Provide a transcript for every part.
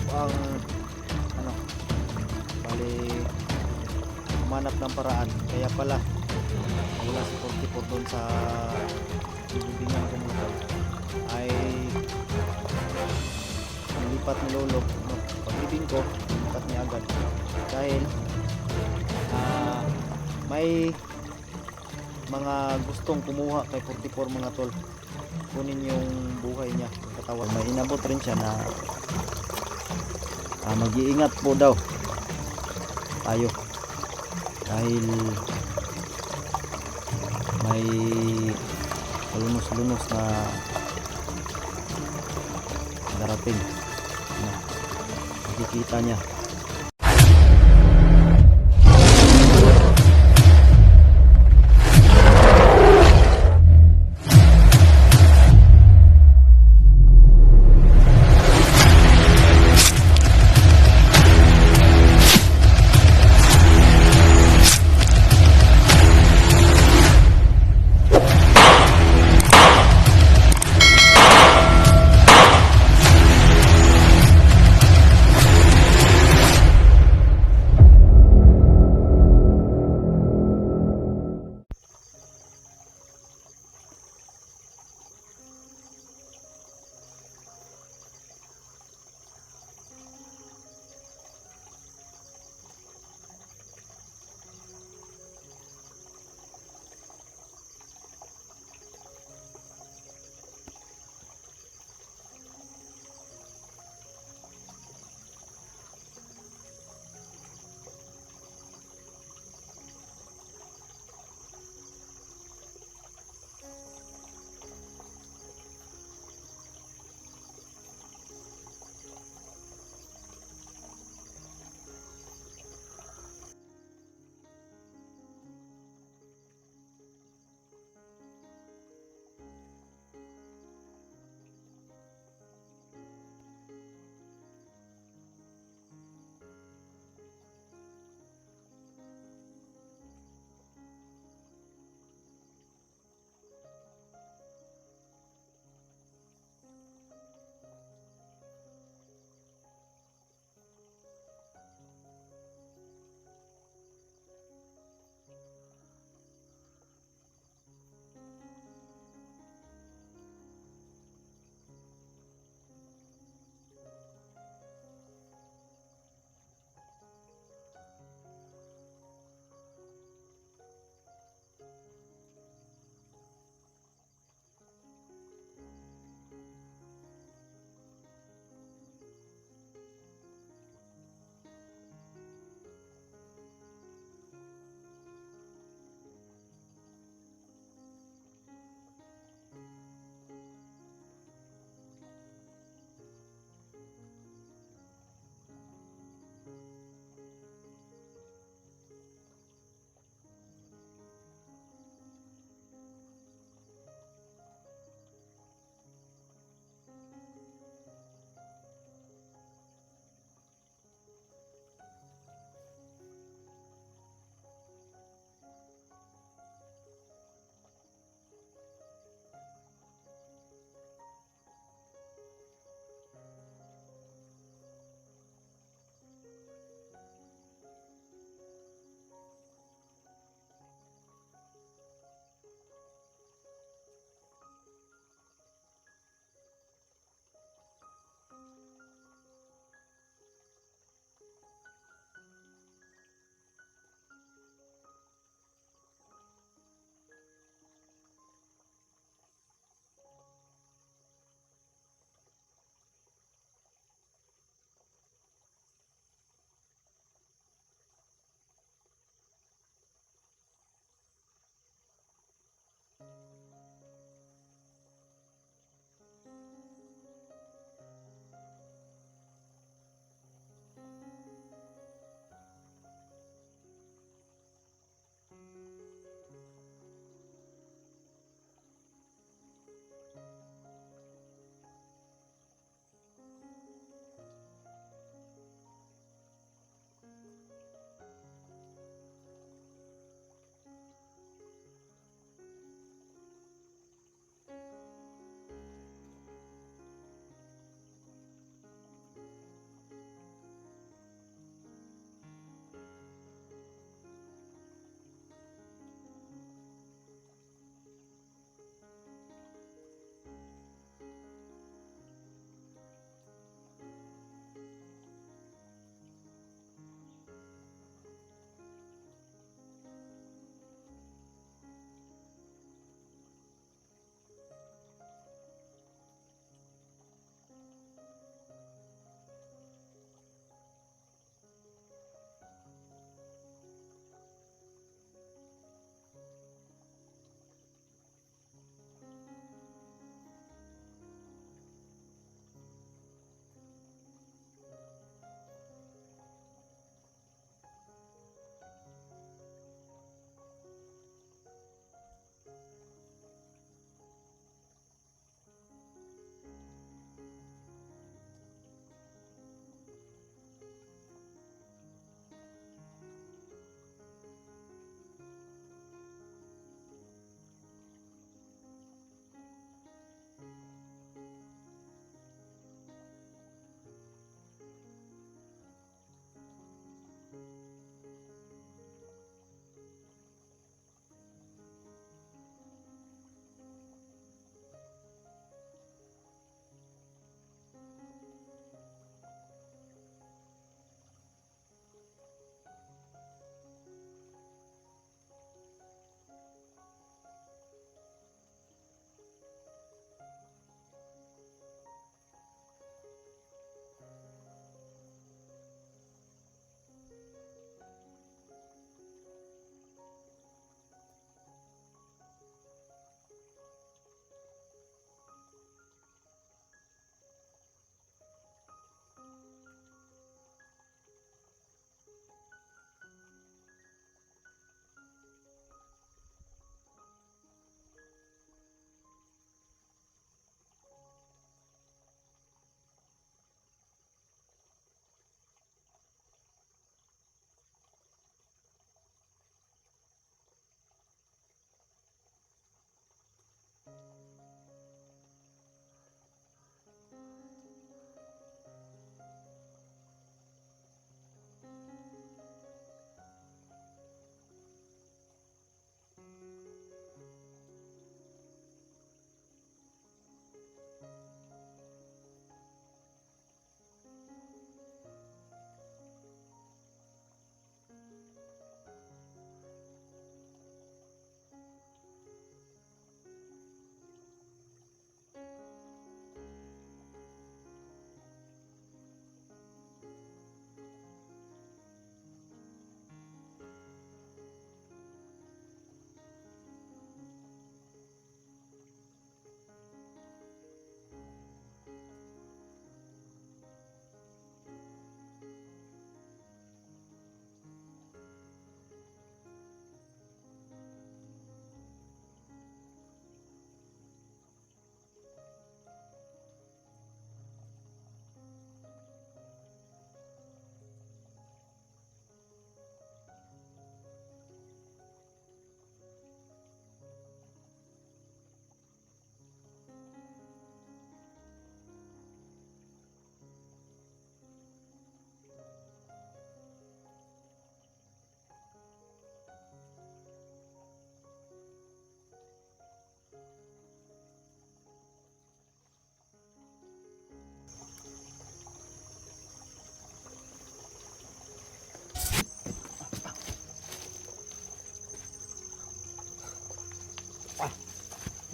ang ano, bali humanap ng paraan. Kaya pala wala si 44 doon sa ibibingan ko mga tol ay nilipat ni Lolo. Paglibing ko nilipat niya agad dahil may mga gustong kumuha kay 44 mga tol, kunin yung buhay niya, yung katawan. May inabot rin siya na mag-iingat po daw tayo dahil may lunos-lunos na darating na makikita niya.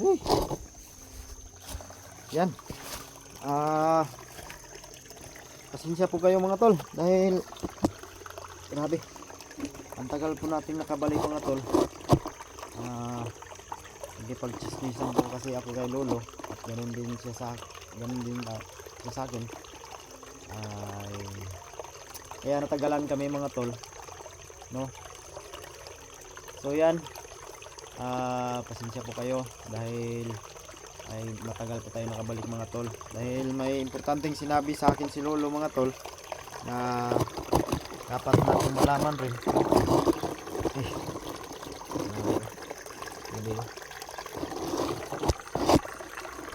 Uy. Yan. Pasensya po kayo mga tol dahil grabe. Ang tagal po nating nakabalik mga tol. Nagipag-chismisan po kasi ako kay lolo at ganun din siya sa akin. Ay kaya natagalan kami mga tol, no? So yan. Pasensya po kayo dahil ay matagal po tayo nakabalik mga tol, dahil may importanteng sinabi sa akin si lolo mga tol na dapat natin malaman rin.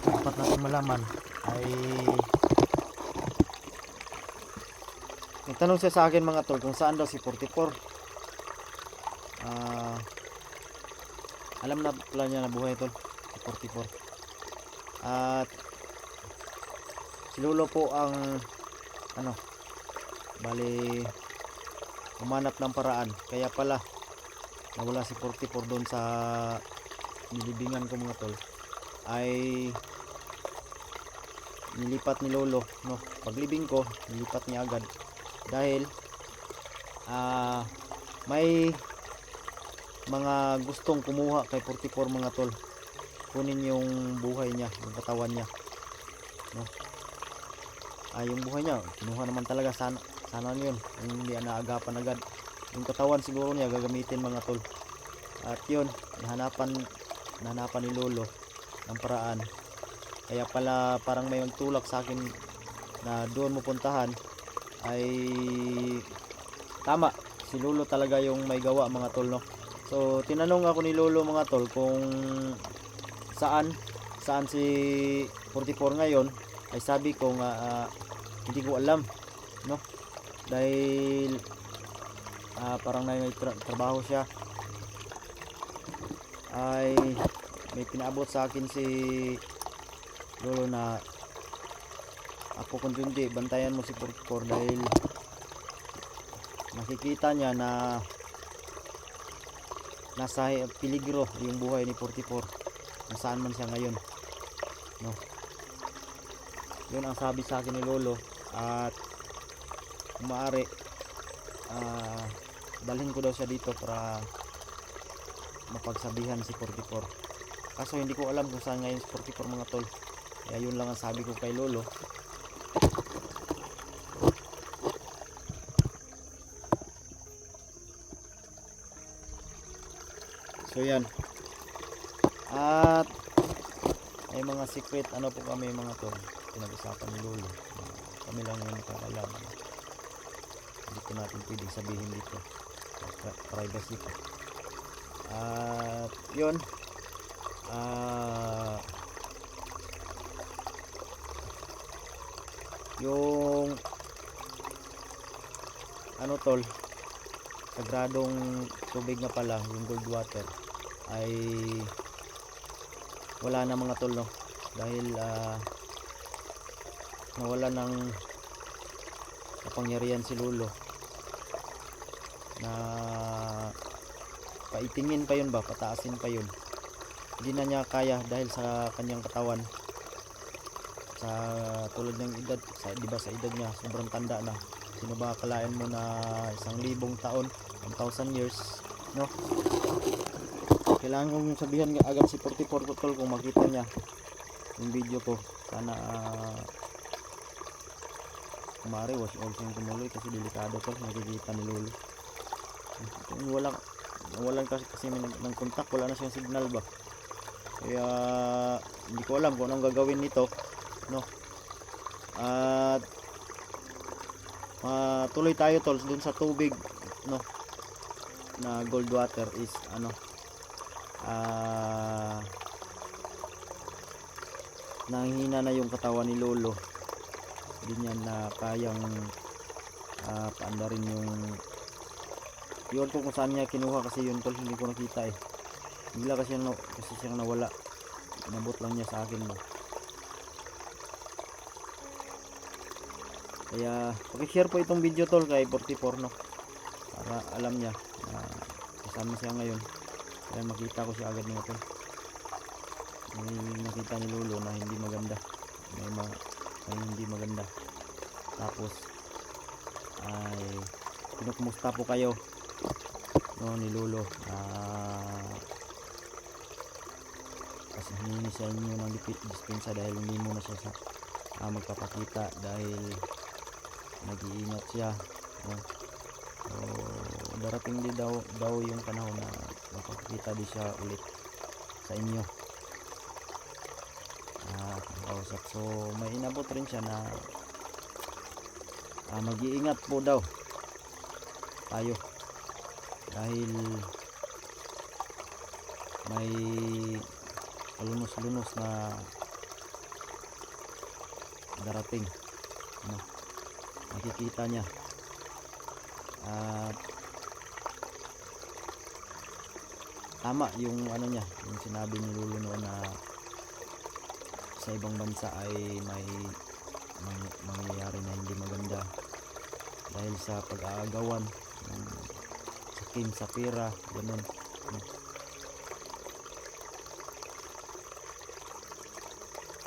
Dapat natin malaman ay nagtanong siya sa akin mga tol kung saan daw si 44. Alam na pala niya na buhay tol si 44. At si lolo po ang bali umanap ng paraan, kaya pala nawala si 44 doon sa nilibingan ko mga tol, ay nilipat ni lolo, no? Paglibing ko nilipat niya agad dahil may mga gustong kumuha kay 44 mga tol, kunin yung buhay niya, yung katawan niya, no? Yung buhay niya kinuha naman talaga, sana yun yung hindi naagapan agad. Yung katawan siguro niya gagamitin mga tol, at yun nahanapan ni lolo ng paraan. Kaya pala parang may magtulak sa akin na doon mo puntahan, ay tama, si lolo talaga yung may gawa mga tol, no? So tinanong ako ni lolo mga tol kung saan si 44 ngayon, ay sabi ko nga hindi ko alam, no? Dahil parang may trabaho siya, ay may pinaabot sa akin si lolo na ako kundi bantayan mo si 44 dahil nakikita niya na nasa peligro yung buhay ni 44 kung saan man siya ngayon, no? Yun ang sabi sa akin ni lolo, at kung maaari dalhin ko daw siya dito para mapagsabihan si 44. Kaso hindi ko alam kung saan ngayon si 44 mga tol, kaya yun lang ang sabi ko kay lolo. So yan. At may mga secret po kami mga tol, pinag-usapan ni lolo, kami lang yung nakakalam. Hindi ko natin pwedeng sabihin dito, privacy ko. At yun, yung tol, sagradong tubig na pala, yung gold water, ay wala na mga tol, no? Dahil nawala ng kapangyarihan si lolo na paitingin pa yun ba, pataasin pa yun. Hindi na niya kaya dahil sa kanyang katawan, sa tulad ng edad, diba sa edad niya sobrang tanda na. Sino ba akalain mo na 1,000 taon, 1,000 years, no? Kailangan kong sabihan agad si 44 tol kung makita niya yung video ko. Sana kumari was also yung tumuloy kasi delikado tol, nakikita ni lolo. Walang kasi ng kontak, wala na siyang signal ba, kaya hindi ko alam kung anong gagawin nito, no? At tuloy tayo tol dun sa tubig, no, na gold water is nanghina na yung katawan ni lolo, hindi niya na kayang paandarin yung yun ko kung saan niya kinuha, kasi yun tol hindi ko nakita bigla kasi siyang nawala, nabot lang niya sa akin, no? Kaya paki-share po itong video tol kay 44, no, para alam niya na kasama siya ngayon, kaya makita ko siya agad mga tol. may nakita ni Lolo na hindi maganda, may hindi maganda. Tapos ay kinukumusta po kayo, no, ni Lolo. Kasi humingi sa inyo ng dispensa dahil hindi mo na siya magpapakita dahil nag-iingat siya, no? So darating din daw yung panahon na magpapakita din siya ulit sa inyo. Kausap. So may inabot rin siya na mag-iingat po daw tayo dahil may lunos-lunos na darating, no? Nakikita niya at tama yung ano niya, yung sinabi ni Lolo noon na sa ibang bansa ay may mangyayari na hindi maganda dahil sa pag-aagawan ng sakim sa pera, ganun, no?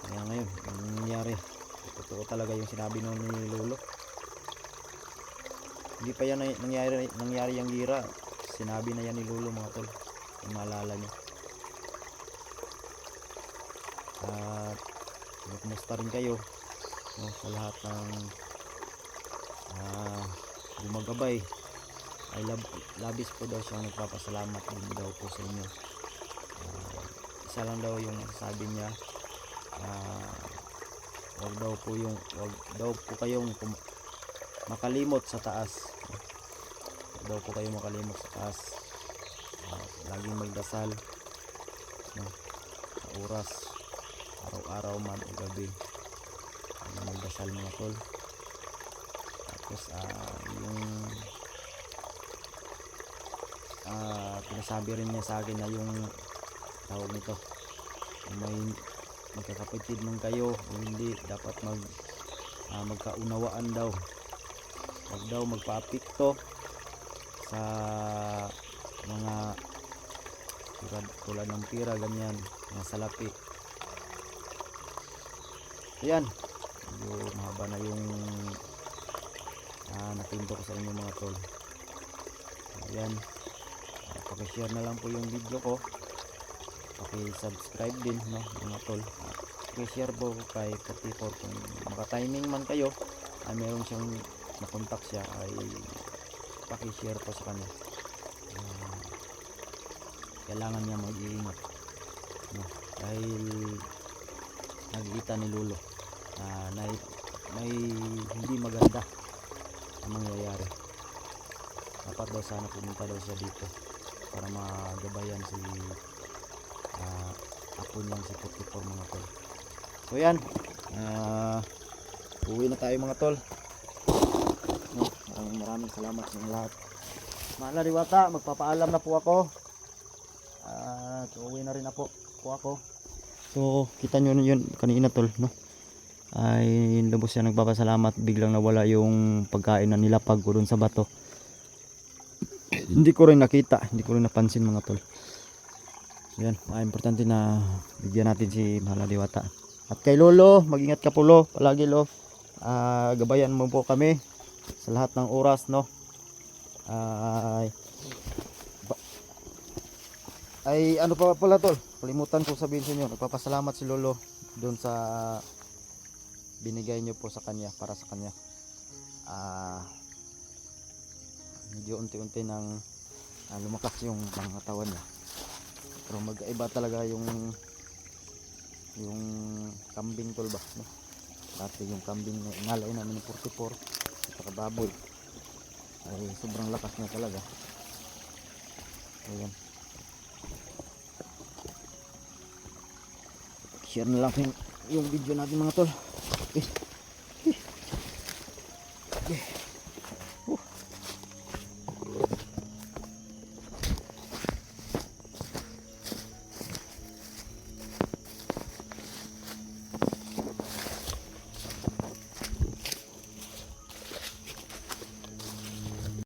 Kaya ngayon ang nangyari, totoo talaga yung sinabi noon ni Lolo. Hindi pa yan nangyari yung gira, sinabi na yan ni Lolo, mga tol, kung maalala nyo. At kumusta rin kayo, no, sa lahat ng gumagabay. Ay labis po daw siyang nagpapasalamat din daw po sa inyo. Isa lang daw yung sabi niya, wag daw po kayong makalimot sa taas. Wag daw po kayong makalimot sa taas. Laging magdasal, no, sa oras, araw-araw man o gabi, magdasal, mga tol. Tapos yung pinasabi rin niya sa akin na yung tawag nito, may magkakapatid man kayo o hindi, dapat magkaunawaan daw. Wag daw magpaapekto sa mga tulad ng pira, ganyan, mga salapi. Ayan, medyo mahaba na yung natinto ko sa inyo, mga tol. Ayan, pakishare na lang po yung video ko, pakisubscribe din, no, mga tol. Pakishare po kay 44 kung maka-timing man kayo ay meron siyang makontak siya, ay pakishare po sa kanya. Kailangan niya mag-iingat, no, dahil nakikita ni Lolo na may hindi maganda ang mangyayari. Dapat daw sana pumunta daw siya dito para magabayan si apo niyang si 44, mga tol. So yan, uwi na tayo, mga tol, no, maraming salamat sa lahat. Mahal na Diwata, magpapaalam na po ako at uwi na rin po ako. So kita nyo yun kanina, tol, no, ay lubos siya nagpapasalamat. Biglang nawala yung pagkain na nilapag ko dun sa bato. Hindi ko rin nakita, hindi ko rin napansin, mga tol. Yan, importante na bigyan natin si Mahal na Diwata. At kay Lolo, mag-ingat ka po, Lo, palagi, Lo. Gabayan mo po kami sa lahat ng oras, no. Ay ano pa pala, tol, kalimutan ko sabihin sa inyo, nagpapasalamat si Lolo doon sa binigay nyo po sa kanya, para sa kanya. Medyo unti-unti nang lumakas yung pangatawan niya, pero mag-iba talaga yung kambing, tol, ba, no? Dati yung kambing na inalay namin ng 44 at baboy ay sobrang lakas niya talaga. Ayan, share na lang yung video natin, mga tol. Okay.